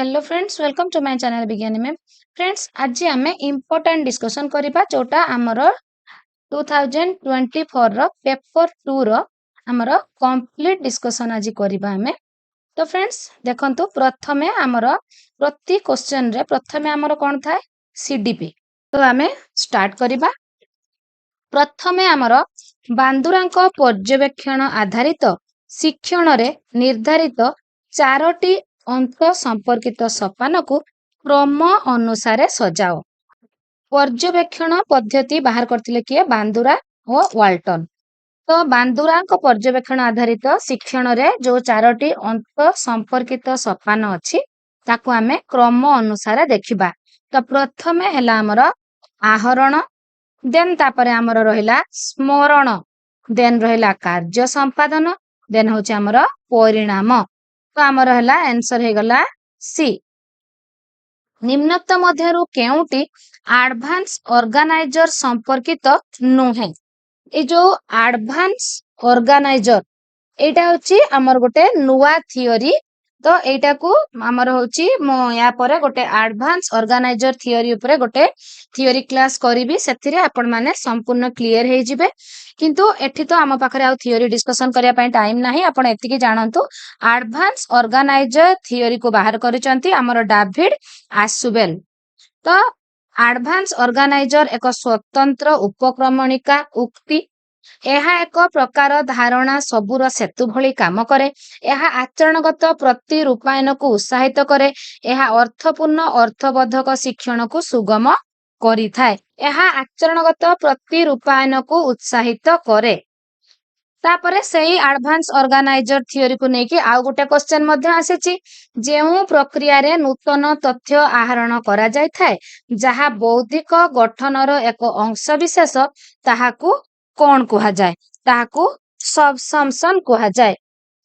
Hello friends, welcome to my channel विज्ञानी ma'am. Friends, आज आम इम्पोर्टाट डिस्कसन करबा जोटा आमर 2024 रो पेपर 2 रो आमर कंप्लीट डिस्कसन आज करबा आमे। तो फ्रेंड्स देखंतु प्रथमे आमर प्रति क्वेश्चन रे प्रथमे आमर कोन थाए सीडीपी। तो आमे स्टार्ट करबा। प्रथमे आमर बांदुरांक पर्यवेक्षण आधारित शिक्षण रे निर्धारित चारोटी अंक संपर्कित सोपान को क्रम अनुसार सजाओ। पर्यवेक्षण पद्धति बाहर करथिले किए बांदुरा और वाल्टन। तो बांदुरा पर्यवेक्षण आधारित शिक्षण रे जो चारोटी अंक संपर्कित सोपान अछि ताकू आमे क्रम अनुसार देखिबा। तो प्रथमे हैला हमर आहरण, देन तापरे हमर रहिला स्मरण, देन रहिला कार्य संपादन, देन होछि हमर परिणाम। तो हमर हला आंसर हे गला सी। निम्नोक्त मध्यरु केउटी एडवांस ऑर्गेनाइजर संपर्कित नुहे। ए जो एडवांस ऑर्गेनाइजर एटा होछि हमर गोटे नुवा थियोरी। तो एटा को हमर होछि मो या परे गोटे एडवांस ऑर्गेनाइजर थियोरी ऊपर गोटे थियोरी क्लास करिवि, सेथिरे आपण माने संपूर्ण क्लियर हे जिवे। किंतु एठी तो आम पाखरे आ थियोरी डिस्कशन करिया पई टाइम नाही। आपण एतिकी जानंतु एडवांस ऑर्गेनाइजर थियोरी को बाहर करिसंती हमर डेविड आशुबेल। तो एडवांस ऑर्गेनाइजर एक स्वतंत्र उपक्रमणिका उक्ति। एहा एक प्रकार धारणा सबुर सेतु भली काम करे। एहा आचरणगत प्रतिरूपायन को उत्साहित करे। एहा अर्थपूर्ण अर्थबोधक शिक्षण को सुगम करिथाय। एहा आचरणगत प्रतिरूपायन को उत्साहित करे। तापरे सेही एडवांस ऑर्गेनाइजर थियोरी को नेकी आउ गोटे क्वेश्चन मध्य आसीची, जेउ प्रक्रिया रे नूतन तथ्य आहरण करा जाय थाए जहा बौद्धिक गठनर एक अंश विशेष, ताहाकू कोन कुहा जाय? ताहाकू सबसम्पशन कुहा जाय।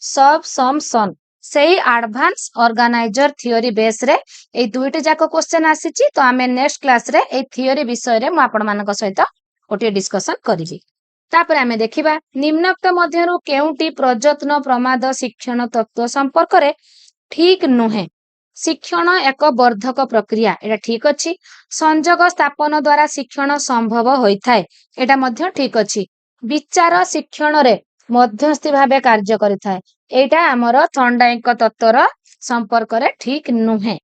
सबसम्पशन सेही एडवांस ऑर्गेनाइजर थियोरी बेस रे ए दुईटी जाको क्वेश्चन आसीची। तो आमे नेक्स्ट क्लास रे ए थियोरी विषय रे म आपण मानक सहित ओटी डिस्कशन करिवि। तापर आमे देखिबा निम्नोक्त मध्यरु केउटी प्रयत्न प्रमाद शिक्षण तत्व संपर्क रे ठीक नुहे। शिक्षण एक वर्धक प्रक्रिया, एटा ठीक अछि। संयोग स्थापन द्वारा शिक्षण संभव होइथाय, एटा मध्य ठीक अछि। विचार शिक्षण रे मध्यस्थी भाबे कार्य करिथाय, एटा हमर थॉर्नडाइक तत्वर संपर्क रे ठीक नुहे।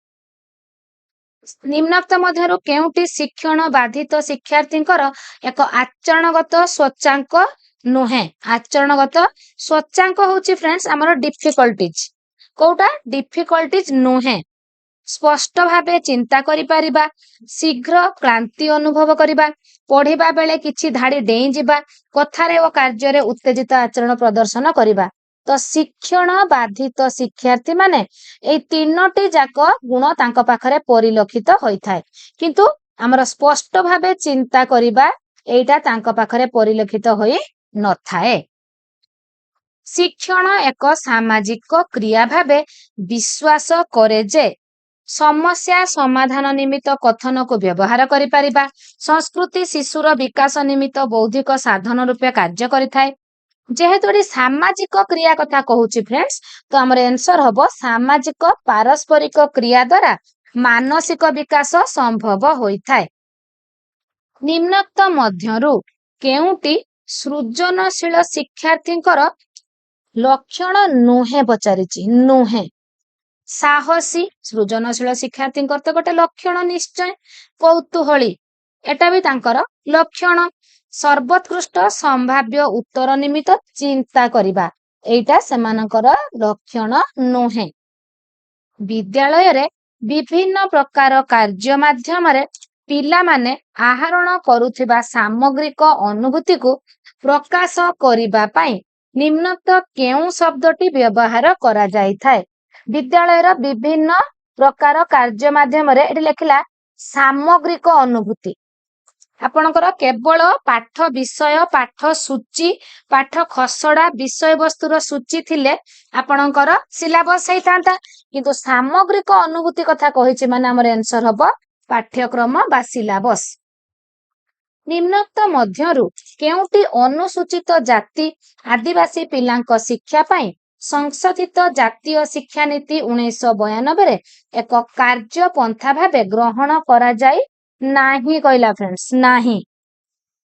निम्नोक्त मध्यरु केउटी शिक्षण बाधित शिक्षार्थींकर एक आचरणगत स्वचांक नुहे। आचरणगत स्वचांक होची फ्रेंड्स हमर डिफिकल्टीज। कोटा डिफिकल्टीज नुहे। स्पष्ट भावे चिंता करि परिबा, शीघ्र क्रांति अनुभव करिबा, पढ़िबा बेले किछि धाडी डेई जिबा, कथारे ओ कार्य रे उत्तेजित आचरण प्रदर्शन करिबा। तो शिक्षण बाधित शिक्षार्थी माने ए तीनोटी जाक गुण तांको पाखरे परिलक्षित होइथाय, किंतु हमर स्पष्ट भावे चिंता करिबा एटा तांको पाखरे परिलक्षित होई नथाए। शिक्षण एक सामाजिक क्रिया भावे विश्वास करे जे समस्या समाधान निमित्त कथन को व्यवहार करि परिबा। संस्कृति शिशुर विकास निमित्त बौद्धिक साधन रूपे कार्य करिथाय। जेहेतु सामाजिक क्रिया कथा कहूची फ्रेंड्स, तो हमर आंसर हबो सामाजिक पारस्परिक क्रिया द्वारा मानसिक विकास संभव होइथाय। निम्नोक्त मध्यरु केउटी सृजनशील शिक्षार्थींकर लक्षण नुहे पचारिची। नुहे साहसी सृजनशील शिक्षार्थींकर तो गोटे लक्षण निश्चय। कौतूहली एटा भी तांकर लक्षण। सर्वोत्कृष्ट संभाव्य उत्तर निमित्त चिंता करिबा, एटा सेमानकर लक्षण नुहे। विद्यालय रे विभिन्न प्रकार कार्य माध्यम रे पिला माने आहरण करुथिबा सामग्रिक अनुभूति को प्रकाश करिबा पई निम्नोक्त केउ शब्दटी व्यवहार करा जाय थाए। विद्यालय रो विभिन्न प्रकार कार्य माध्यम रे एठी लेखिला सामग्रिक अनुभूति। आपणकर केवल पाठ विषय पाठ सूची पाठ खसड़ा विषय वस्तुर सूची थिले आपणकर सिलेबस हेइतांता, किंतु सामग्रिक अनुभूति कथा कहिछि माने हमर आंसर हबो पाठ्यक्रम बा सिलेबस। निम्नोक्त मध्यरु केउटी अनुसूचित जाति आदिवासी पिलांक शिक्षा पई संशोधित जातीय शिक्षा नीति 1992 एक कार्य पंथा भावे ग्रहण करा जाई नाही कहला फ्रेंड्स नाही।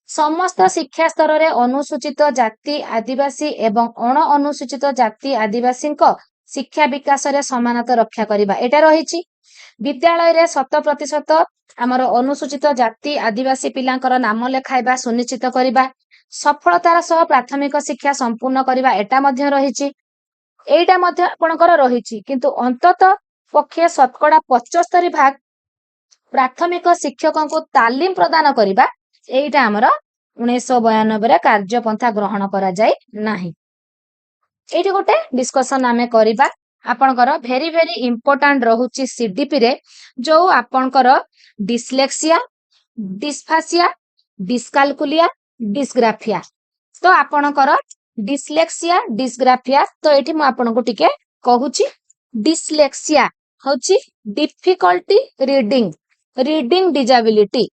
समस्त शिक्षा स्तर रे अनुसूचित जाति आदिवासी एवं अण अनुसूचित जाति आदिवासी शिक्षा विकास रे समानता रक्षा करिबा एटा रहिछि। विद्यालय रे 100% आमर अनुसूचित जाति आदिवासी पिलांकर नाम लेखाइबा सुनिश्चित करिबा, सफलतार सह प्राथमिक शिक्षा संपूर्ण करिबा एटा मध्य रहिछि। एटा मध्य आपणकर रहिछि किंतु अंतत पक्षे 75% प्राथमिक शिक्षकों को तालीम प्रदान करिबा एटा हमर 1992 रे कार्यपंथा ग्रहण करा जाय नाही। एठी गोटे डिस्कशन आमे करिबा आपणकर भेरी भेरी इंपोर्टेंट रहुछि सीडीपी रे जो आपणकर डिस्लेक्सिया, डिस्फासिया, डिस्काल्कुलिया, डिस्ग्राफिया। तो आपणकर डिस्लेक्सिया डिस्ग्राफिया तो एठी म आपनको टिके कहूछि। डिस्लेक्सिया होछि डिफिकल्टी रीडिंग डिजेबिलिटी,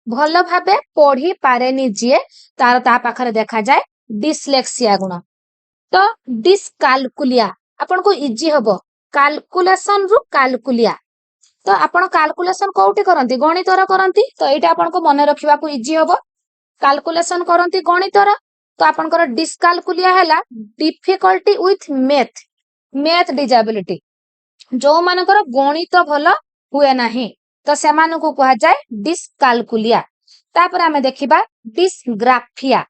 भल भाबे पढ़ी पारेनी जीए तार ता पाखरे देखा जाए डिस्लेक्सिया गुण। तो डिस्काल्कुलिया आपनको इजी हबो, कैलकुलेशन रु कैलकुलिया। तो आपण कैलकुलेशन कोउठी करंती गणितर करंती तो एटा आपनको मने रखिबा को इजी हबो, कैलकुलेशन करंती गणितर। तो आपनकर डिस्काल्कुलिया हैला डिफिकल्टी विथ मैथ डिजेबिलिटी, जो मानकर गणित भल हुए नाही तो सेमान को कहा जाए डिस्काल्कुलिया। तापर आमे देखिबा डिस्ग्राफिया,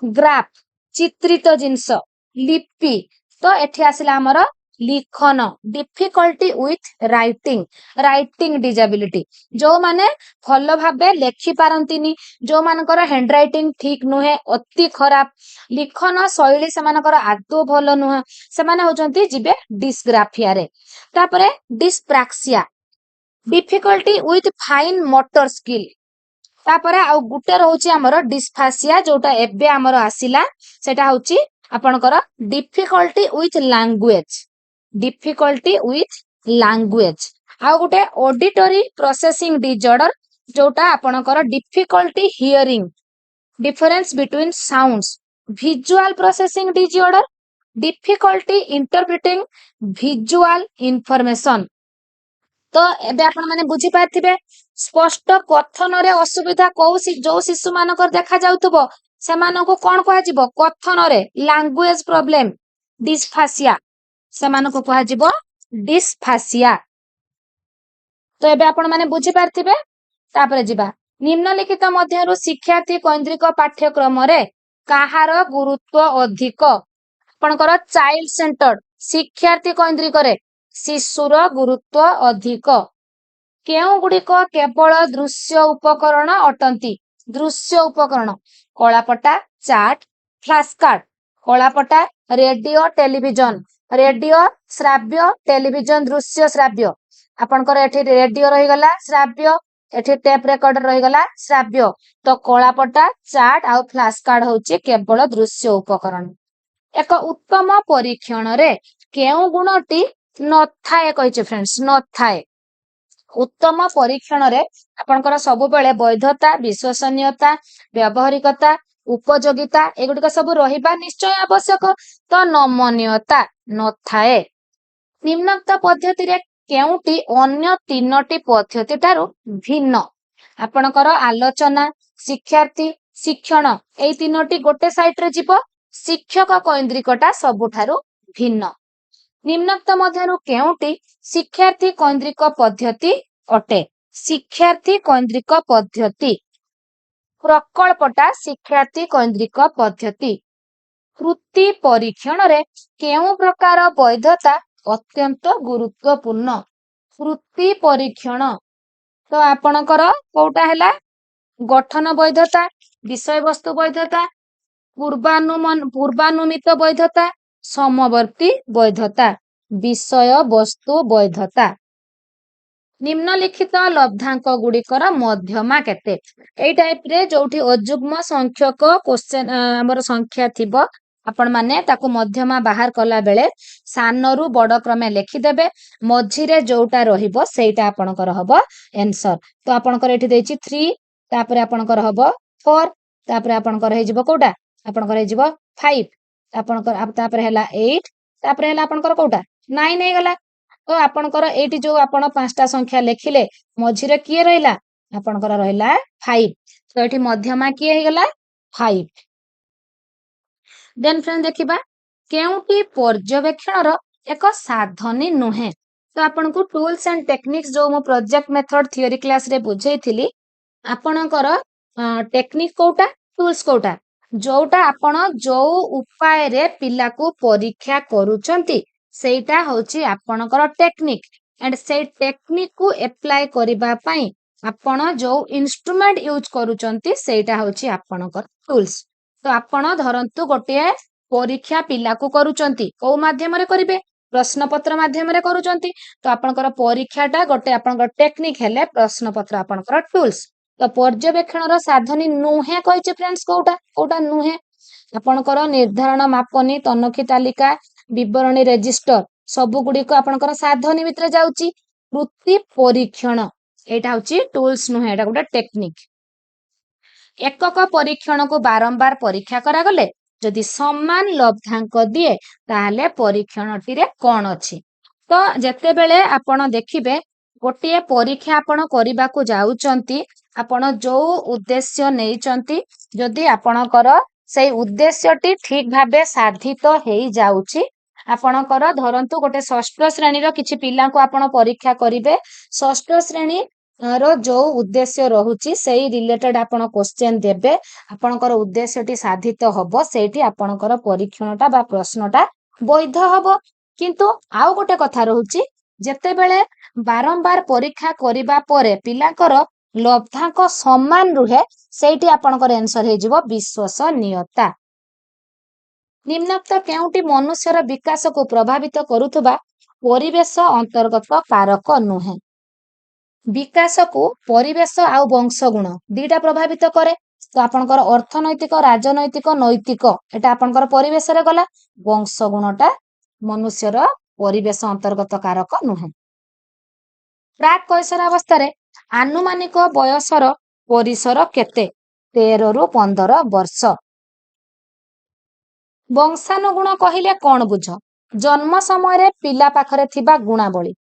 ग्राफ चित्रित जिंस, लिपि। तो एठी आसिला हमर लिखन, डिफिकल्टी विथ राइटिंग डिजेबिलिटी, जो माने भल भाबे लेखि पारंतिनी, जो मानकर हैंड राइटिंग ठीक नुहे, अति खराब लिखन शैली सेमानकर आदो भल नुह, सेमाने होचंती जिबे डिस्ग्राफिया रे। तापरे dyspraxia difficulty with fine motor skill. तापरे आ गुटे रहउची हमर डिस्फासिया जोटा एबे हमर आसिला सेटा होची आपनकर difficulty with language. Uh Gute auditory processing disorder जोटा आपनकर difficulty hearing, difference between sounds. Visual processing disorder, difficulty interpreting visual information. तो एबे आपण माने बुझी पाथिबे स्पष्ट कथन रे असुविधा जो शिशु मानकर देखा जाउतबो सेमानको कोन कहा जिवो कथन रे लैंग्वेज प्रॉब्लम डिस्फासिया, सेमानको कहा जिवो डिस्फासिया। तो एबे आपण माने बुझी पाथिबे। तापरे जिबा निम्नलिखित मध्यरु शिक्षार्थी केंद्रिक पाठ्यक्रम रे काहार गुरुत्व अधिक। आपणकर चाइल्ड सेंटर्ड शिक्षार्थी केंद्रिक रे शिशुर गुरुत्व अधिक। केउ गुडिक केवल दृश्य उपकरण अटंती, दृश्य उपकरण कलापटा, चार्ट, फ्लैश कार्ड। कलापटा रेडियो टेलीविजन, रेडियो श्राव्य, टेलीविजन दृश्य श्राव्य। आपणकर एठी रेडियो रही गला श्राव्य, एठी टेप रेकॉर्डर रही गला श्राव्य। तो कलापटा, चार्ट आ फ्लैश कार्ड होची केवल दृश्य उपकरण। एक उत्तम परीक्षण रे केउ गुणटी नथाए कहिचे फ्रेंड्स, नथाए। उत्तम परीक्षण रे आपनकर सब बेले वैधता, विश्वसनीयता, व्यवहारिकता, उपयोगिता एगुडिक सब रहिबा निश्चय आवश्यक। तो नमनीयता नथाए। निम्नोक्त पद्धति रे केउटी अन्य तीनोटी पद्धति तारु भिन्न। आपनकर आलोचना, शिक्षार्थी, शिक्षण एई तीनोटी गोटे साइट रे जीवो, शिक्षक केंद्रिकटा सबुठारु भिन्न। निम्नोक्त मध्यरु केउटी शिक्षार्थी केंद्रिक पद्धति अटे? शिक्षार्थी केंद्रिक पद्धति। प्रकल्पटा शिक्षार्थी केंद्रिक पद्धति। कृति परीक्षण रे केउ प्रकार वैधता अत्यंत गुरुत्वपूर्ण? कृति परीक्षण। तो आपणकर कोटा हैला गठन वैधता, विषय वस्तु वैधता, पूर्वानुमित वैधता, समवर्ती वैधता, विषय वस्तु वैधता। निम्नलिखित लब्धांक गुडिकर मध्यमा केते? एई टाइप रे जोठी अजुग्म संख्यक क्वेश्चन हमर संख्या थिबो आपण माने ताकू मध्यमा बाहर कला बेले सानरु बड़ क्रमे लिखि देबे, मझिरे जोटा रहिबो सेटा आपणकर हबो आंसर। तो आपणकर एठी देछि 3, तापरे आपणकर हबो 4, तापरे आपणकर हे जिवो कोटा आपणकर हे जिवो 5, आपणकर तापरे हैला 8, तापर है आपनकर कोटा 9 नहीं गला तो आपनकर एटी जो आपण पांचटा संख्या लेखिले मझिरे किए रहिला आपनकर रहिला 5 तो एटी मध्यमा किए हे गला 5 देन फ्रेंड देखिबा केउटी पर्यवेक्षणर एक साधनी नुहे तो आपनको टूल्स एंड टेक्निक्स जो मो प्रोजेक्ट मेथड थ्योरी क्लास रे बुझेइथिली आपणकर टेक्निक कोटा टूल्स कोटा जोटा आपण जो उपाय रे पिला को परीक्षा करूचंती सेटा होची आपणकर टेक्निक एंड से टेक्निक को अप्लाई करिबा पई आपण जो इंस्ट्रूमेंट यूज करूचंती सेटा होची आपणकर टूल्स तो आपण धरंतु गोटे परीक्षा पिला को करूचंती को माध्यम रे करिवे प्रश्न पत्र माध्यम रे करूचंती तो आपणकर परीक्षाटा गोटे आपणकर टेक्निक हेले प्रश्न पत्र आपणकर टूल्स तो पर्यवेक्षणर साधनी नुहे कहिचे फ्रेंड्स कोटा कोटा नुहे आपणकर निर्धारण मापनी तनखी तालिका विवरणी रजिस्टर सबु गुडी को आपणकर साधनी भितरे जाउची कृति परीक्षण एटा होची टूल्स नुहे एटा गोटे टेक्निक एकक परीक्षण को बारंबार परीक्षा करा गले जदि समान लब्धांक दिए ताहले परीक्षणटी रे कोन अछि तो जेते बेले आपण देखिबे गोटे परीक्षा आपण करिबा को जाउचंती आपण जो उद्देश्य नेइचंती जदि आपणकर सेई उद्देश्यटी ठीक भाबे साधित हेई जाउची आपणकर धरंतु गोटे षष्ठ श्रेणी रो किछि पिला को आपण परीक्षा करिवे षष्ठ श्रेणी रो जो उद्देश्य रहुची सेई रिलेटेड आपण क्वेश्चन देबे आपणकर उद्देश्यटी साधित हबो सेठी आपणकर परीक्षणटा बा प्रश्नटा वैध हबो किंतु आउ गोटे कथा रहुची जेते बेले बारंबार परीक्षा करिबा परे पिलाकर लब्धांक समान रुहे सेठी आपणकर आंसर हे जिवो विश्वसनीयता निम्नोक्त केउटी मनुष्यर विकास को प्रभावित करुथबा परिवेश अंतर्गत कारक नुहे विकास को परिवेश आउ वंश गुण दीटा प्रभावित करे तो आपणकर अर्थनैतिक राजनैतिक नैतिक एटा आपणकर परिवेश रे गला वंश गुणटा मनुष्यर परिवेश अंतर्गत कारक नुहे प्राक कैशोरावस्था रे आनुमानिक बयसर परिसर केते 13 रु 15 वर्ष वंशानुगुण कहिले कोन बुझ जन्म समय रे पिला पाखरे थिबा गुणावली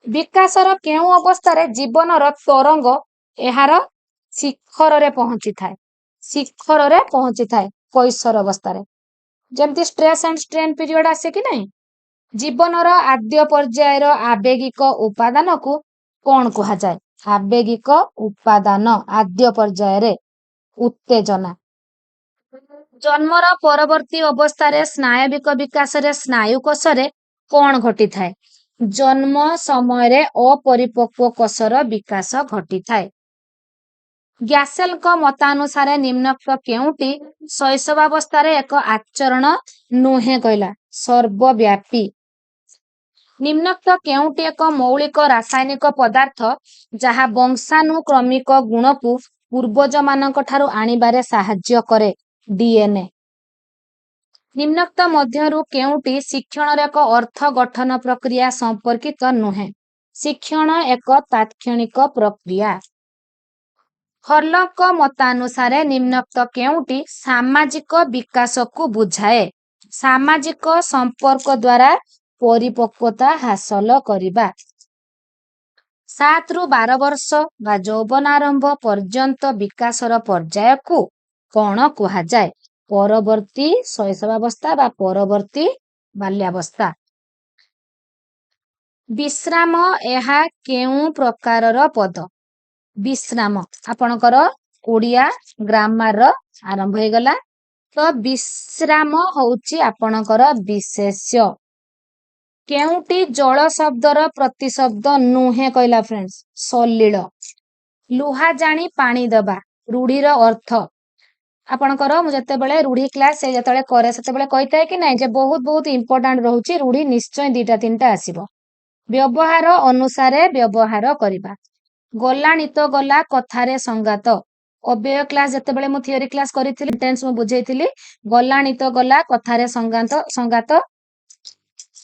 विकासर केउ अवस्था रे जीवनर तरंग एहार शिखर रे पहुंची थाए कैशोर अवस्था रे जेमति स्ट्रेस एंड स्ट्रेन पीरियड आसे कि नहीं जीवनर आद्य पर्यायर आवेगिक उपादान को कोन कहा जाए आवेगिक उपादान आद्य पर्यायर उत्तेजना जन्मर परवर्ती अवस्था रे स्नायविक विकास रे स्नायु कोष रे कोन घटी थाए जन्म समय रे अपरिपक्व कोषर विकास घटी थाए ग्यासेल को मतानुसार निम्नोक्त केउटी शैशवावस्था रे एक आचरण नुहे कहला सर्वव्यापी निम्नोक्त केउटी एक मौलिक रासायनिक पदार्थ जहा वंशानुक्रमिक गुण को पूर्वज मानक ठारू आनिबारे साहाय्य करे डीएनए निम्नोक्त मध्यरु केउटी शिक्षण एक अर्थ गठन प्रक्रिया संपर्कित नुहे शिक्षण एक तात्क्षणिक प्रक्रिया हर्लक मतानुसार निम्नोक्त केउटी सामाजिक विकास को बुझाए सामाजिक संपर्क द्वारा परिपक्वता हासिल करिबा 7 रु 12 वर्ष बा यौवन आरंभ पर्यंत विकासर पर्याय को कोन कहा जाए परवर्ती शैशवावस्था बा परवर्ती बाल्यावस्था विश्राम एहा केउ प्रकारर पद विश्राम आपणकर ओडिया ग्रामर आरंभ हो गला तो विश्राम होची आपणकर विशेष्य केउटी जल शब्दर प्रतिशब्द नुहे कहला फ्रेंड्स सलिल लुहा जानी पानी दबा रूढ़ीर अर्थ आपणकर जते बेले रूढ़ी क्लास से जते करे सेते बेले कहिताय कि नहीं जे बहुत बहुत इंपोर्टेंट रहउची रूढ़ी निश्चय 2टा 3टा आसीबो व्यवहार अनुसारे व्यवहार करिबा गलानी तो गला कथारे संगात अव्यय क्लास जते बेले मु थियोरी क्लास करिथिली टेंस मु बुझेइथिली गलानी तो गला कथारे संगात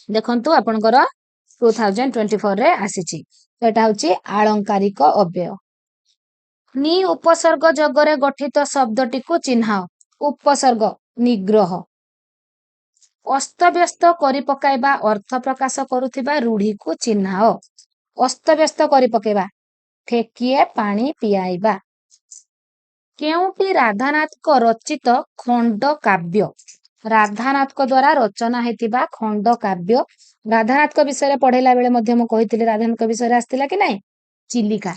देखंतु आपणकर 2024 रे आसीची एटा होची आलंकारिक अव्यय नि उपसर्ग जगरे गठित शब्दटी को चिन्हाओ उपसर्ग निग्रह ଅସ୍ତବ୍ୟସ୍ତ କରି ପକାଇବା ଅର୍ଥ ପ୍ରକାଶ କରୁଥିବା ରୂଢିକୁ ଚିହ୍ନାଅ। ଅସ୍ତବ୍ୟସ୍ତ କରି ପକେଇବା, ଠେକିଏ ପାଣି ପିଆଇବା। କେଉଁଟି ରାଧାନାଥଙ୍କ ରଚିତ ଖଣ୍ଡ କାବ୍ୟ? ରାଧାନାଥଙ୍କ ଦ୍ଵାରା ରଚନା ହେଇଥିବା ଖଣ୍ଡ କାବ୍ୟ। ରାଧାନାଥଙ୍କ ବିଷୟରେ ପଢେଇଲା ବେଳେ ମଧ୍ୟ ମୁଁ କହିଥିଲି ରାଧାନାଥଙ୍କ ବିଷୟରେ ଆସିଥିଲା କି ନାଇଁ? ଚିଲିକା।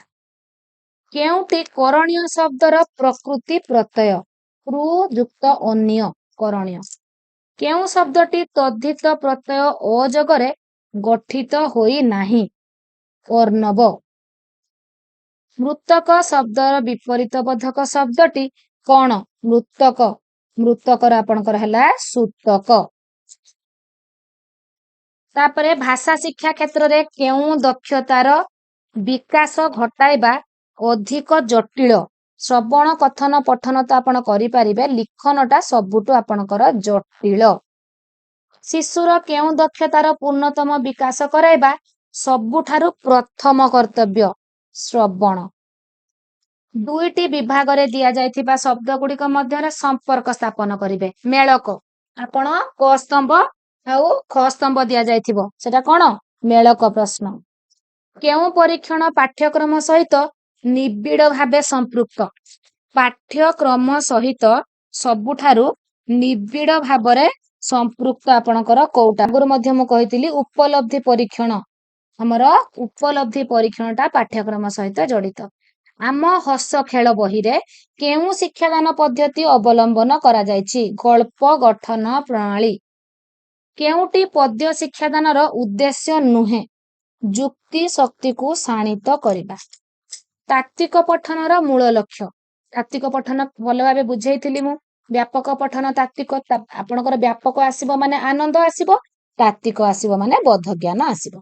କେଉଁଟି କରଣୀୟ ଶବ୍ଦର ପ୍ରକୃତି ପ୍ରତ୍ୟୟ? କୃ ଯୁକ୍ତ ଅନ୍ୟ, କରଣୀୟ। କେଉଁ ଶବ୍ଦଟି ତଦ୍ଧିତ ପ୍ରତ୍ୟୟ ଅଯୋଗରେ ଗଠିତ ହୋଇ ନାହିଁ? ଅର୍ଣ୍ଣବ। ମୃତକ ଶବ୍ଦର ବିପରୀତ ବୋଧକ ଶବ୍ଦଟି କଣ? ମୃତକ। ମୃତକର ଆପଣଙ୍କର ହେଲା ସୂତକ। ତାପରେ ଭାଷା ଶିକ୍ଷା କ୍ଷେତ୍ରରେ କେଉଁ ଦକ୍ଷତାର ବିକାଶ ଘଟାଇବା ଅଧିକ ଜଟିଳ? ଶ୍ରବଣ, କଥନ, ପଠନ ତ ଆପଣ କରିପାରିବେ, ଲିଖନଟା ସବୁଠୁ ଆପଣଙ୍କର ଜଟିଳ। ଶିଶୁର କେଉଁ ଦକ୍ଷତାର ପୂର୍ଣ୍ଣତମ ବିକାଶ କରାଇବା ସବୁଠାରୁ ପ୍ରଥମ କର୍ତ୍ତବ୍ୟ? ଶ୍ରବଣ। ଦୁଇଟି ବିଭାଗରେ ଦିଆଯାଇଥିବା ଶବ୍ଦ ଗୁଡିକ ମଧ୍ୟରେ ସମ୍ପର୍କ ସ୍ଥାପନ କରିବେ। ମେଳକ। ଆପଣ କ ସ୍ତମ୍ଭ ଆଉ ଖ ସ୍ତମ୍ଭ ଦିଆଯାଇଥିବ, ସେଟା କଣ? ମେଳକ ପ୍ରଶ୍ନ। କେଉଁ ପରୀକ୍ଷଣ ପାଠ୍ୟକ୍ରମ ସହିତ ନିବିଡ଼ ଭାବେ ସମ୍ପୃକ୍ତ? ପାଠ୍ୟକ୍ରମ ସହିତ ସବୁଠାରୁ ନିବିଡ଼ ଭାବରେ ସମ୍ପୃକ୍ତ ଆପଣଙ୍କର କୋଉଟା? ଆଗରୁ ମଧ୍ୟ ମୁଁ କହିଥିଲି ଉପଲବ୍ଧି ପରୀକ୍ଷଣ। ଆମର ଉପଲବ୍ଧି ପରୀକ୍ଷଣଟା ପାଠ୍ୟକ୍ରମ ସହିତ ଜଡିତ। ଆମ ହସ ଖେଳ ବହିରେ କେଉଁ ଶିକ୍ଷାଦାନ ପଦ୍ଧତି ଅବଲମ୍ବନ କରାଯାଇଛି? ଗଳ୍ପ ଗଠନ ପ୍ରଣାଳୀ। କେଉଁଟି ପଦ୍ୟ ଶିକ୍ଷାଦାନର ଉଦ୍ଦେଶ୍ୟ ନୁହେଁ? ଯୁକ୍ତି ଶକ୍ତିକୁ ଶାଣିତ କରିବା। ତାତ୍ତ୍ୱିକ ପଠନର ମୂଳ ଲକ୍ଷ୍ୟ। ତାତ୍ତ୍ୱିକ ପଠନ ଭଲ ଭାବେ ବୁଝେଇଥିଲି ମୁଁ। ବ୍ୟାପକ ପଠନ, ତାତ୍ତ୍ୱିକ। ଆପଣଙ୍କର ବ୍ୟାପକ ଆସିବ ମାନେ ଆନନ୍ଦ ଆସିବ, ତାତ୍ତ୍ୱିକ ଆସିବ ମାନେ ବୋଧ ଜ୍ଞାନ ଆସିବ।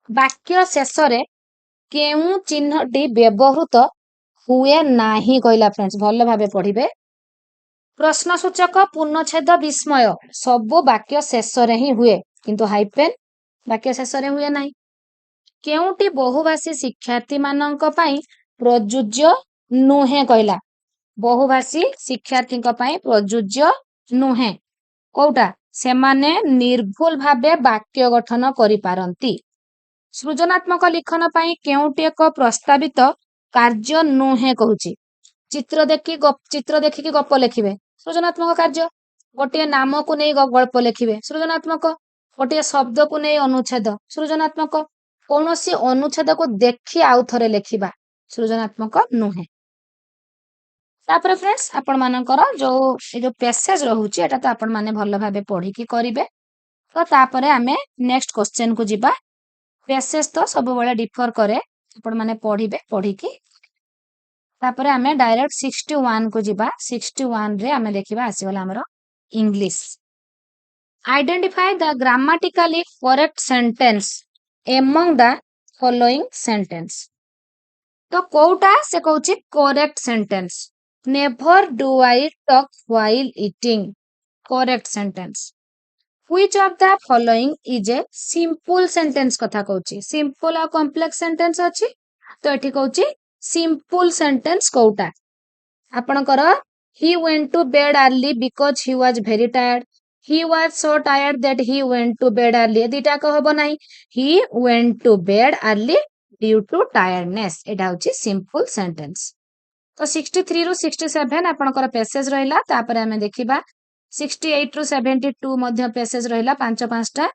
ବାକ୍ୟ ଶେଷରେ କେଉଁ ଚିହ୍ନଟି ବ୍ୟବହୃତ ହୁଏ ନାହିଁ କହିଲା ଫ୍ରେଣ୍ଡସ୍? ଭଲ ଭାବେ ପଢିବେ। ପ୍ରଶ୍ନସୂଚକ, ପୂର୍ଣ୍ଣଚ୍ଛେଦ, ବିସ୍ମୟ ସବୁ ବାକ୍ୟ ଶେଷରେ ହିଁ ହୁଏ, କିନ୍ତୁ ହାଇପେନ୍ ବାକ୍ୟ ଶେଷରେ ହୁଏ ନାହିଁ। କେଉଁଟି ବହୁଭାଷୀ ଶିକ୍ଷାର୍ଥୀ ମାନଙ୍କ ପାଇଁ ପ୍ରଯୁଜ୍ୟ ନୁହେଁ କହିଲା? ବହୁଭାଷୀ ଶିକ୍ଷାର୍ଥୀଙ୍କ ପାଇଁ ପ୍ରଯୁଜ୍ୟ ନୁହେଁ। କୋଉଟା? ସେମାନେ ନିର୍ଭୁଲ ଭାବେ ବାକ୍ୟ ଗଠନ କରିପାରନ୍ତି। ସୃଜନାତ୍ମକ ଲିଖନ ପାଇଁ କେଉଁଟି ଏକ ପ୍ରସ୍ତାବିତ କାର୍ଯ୍ୟ ନୁହେଁ କହୁଛି? ଚିତ୍ର ଦେଖିକି ଗପ ଲେଖିବେ, ସୃଜନାତ୍ମକ କାର୍ଯ୍ୟ। ଗୋଟିଏ ନାମକୁ ନେଇ ଗଳ୍ପ ଲେଖିବେ, ସୃଜନାତ୍ମକ। ଗୋଟିଏ ଶବ୍ଦକୁ ନେଇ ଅନୁଚ୍ଛେଦ, ସୃଜନାତ୍ମକ। କୌଣସି ଅନୁଚ୍ଛେଦକୁ ଦେଖି ଆଉ ଥରେ ଲେଖିବା, ସୃଜନାତ୍ମକ ନୁହେଁ। ତାପରେ ଫ୍ରେଣ୍ଡସ୍ ଆପଣ ମାନଙ୍କର ଯୋଉ ପେସେଜ ରହୁଛି ଏଟା ତ ଆପଣ ମାନେ ଭଲ ଭାବେ ପଢିକି କରିବେ। ତ ତାପରେ ଆମେ ନେକ୍ସଟ କ୍ୱେଶ୍ଚନ କୁ ଯିବା। ପେସେଜ ତ ସବୁବେଳେ ଡିଫର କରେ, ଆପଣ ମାନେ ପଢିବେ, ପଢିକି ତାପରେ ଆମେ ଡାଇରେକ୍ଟ 61 କୁ ଯିବା। 61 ରେ ଆମେ ଦେଖିବା ଆସିଗଲା ଆମର English. Identify the grammatically correct sentence among the following sentence. ତ କୋଉଟା ସେ କହୁଛି correct sentence? Never do I talk while eating, correct sentence. Which of the following is a simple sentence କଥା କହୁଛି? ସିମ୍ପଲ ଆଉ କମ୍ପ୍ଲେକ୍ସ ସେଣ୍ଟେନ୍ସ ଅଛି, ତ ଏଠି କହୁଛି ସିମ୍ପଲ ସେଣ୍ଟେନ୍ସ କୋଉଟା? ଆପଣଙ୍କର he went to bed early because he was very tired. He was so tired that he went to bed early. ଦିଟାକ ହବ ନାହିଁ। He went to bed early due to tiredness. ଏଟା ହଉଛି ସିମ୍ପଲ ସେଣ୍ଟେନ୍ସ। ତ 63 ରୁ 67 ଆପଣଙ୍କର passage ରହିଲା। ତାପରେ ଆମେ ଦେଖିବା 68 ରୁ 72 ମଧ୍ୟ ପେସେଜ ରହିଲା, ପାଞ୍ଚଟା।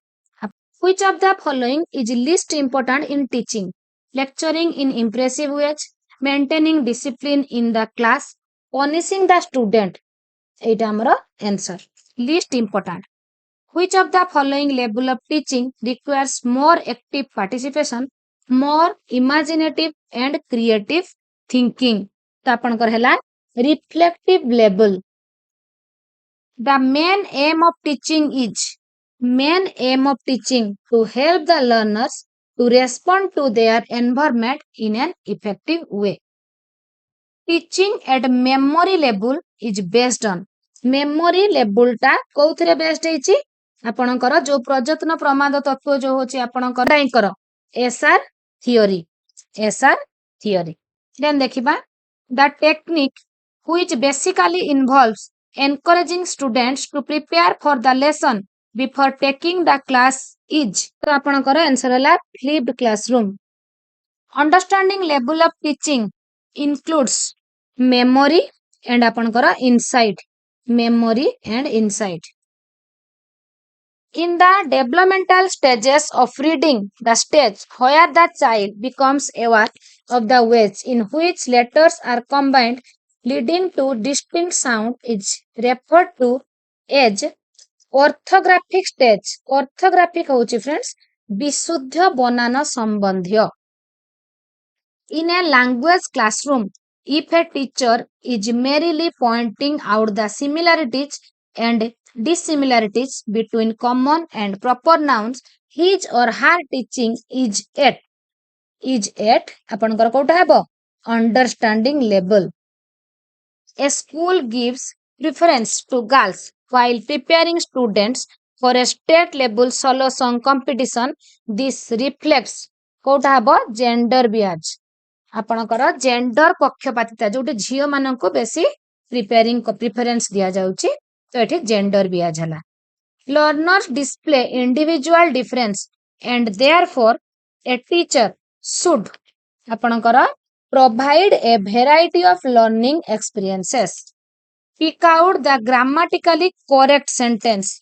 Which of the following is least important in teaching? Lecturing in impressive ways, maintaining discipline in the class, punishing the student. এইটা ଆମର answer. Least important. Which of the following level of teaching requires more active participation, more imaginative and creative thinking? ତ ଆପଣଙ୍କର ହେଲା reflective level. The main aim of teaching to help the learners to respond to their environment in an effective way. Teaching at memory level is based on. memory level ଟା କୋଉଥିରେ based ହେଇଛି? ଆପଣଙ୍କର ଯୋଉ ପ୍ରଯତ୍ନ ପ୍ରମାଦ ତତ୍ତ୍ୱ ଯୋଉ ହଉଛି ଆପଣଙ୍କର SR theory। Then ଦେଖିବା the technique which basically involves encouraging students to prepare for the lesson before taking the class is तो आपनकर आंसर हला flipped classroom. Understanding level of teaching includes memory and आपनकर insight. Memory and insight. In the developmental stages of reading, the stage where the child becomes aware of the ways in which letters are combined leading to distinct sound is referred to as orthographic stage. Orthographic होउची friends विशुद्ध बनान संबंधी. In a language classroom, if a teacher is merely pointing out the similarities and dissimilarities between common and proper nouns, his or her teaching is at ଆପଣଙ୍କର କୋଉଟା ହେବ understanding level. A school gives preference to girls while preparing students for a state level solo song competition. This reflects କୋଉଟା ହେବ gender bias. ଆପଣଙ୍କର gender ପକ୍ଷପାତିତା ଯୋଉଠି ଝିଅ ମାନଙ୍କୁ ବେଶୀ ପ୍ରିଫରେନ୍ସ ଦିଆଯାଉଛି ତ ଏଠି ଜେଣ୍ଡର ବିଆଜ ହେଲା. Learners display individual difference and therefore a teacher should ଆପଣଙ୍କର provide a variety of learning experiences. Pick out the grammatically correct sentence.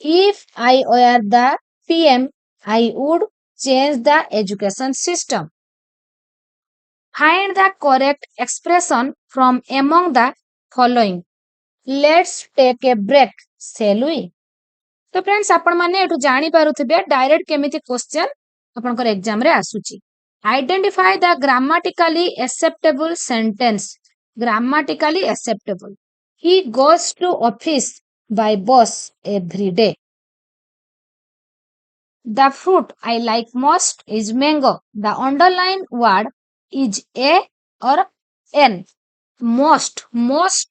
If I were the PM, I would change the education system. Find the correct expression from among the following. Let's take a break, shall we? तो friends आपण माने एटु जानि पारुथिबे direct केमिति question आपनकर exam रे आसुची. Identify the grammatically acceptable sentence. Grammatically acceptable. He goes to office by bus every day. The fruit I like most is mango. The underlined word is a or n. Most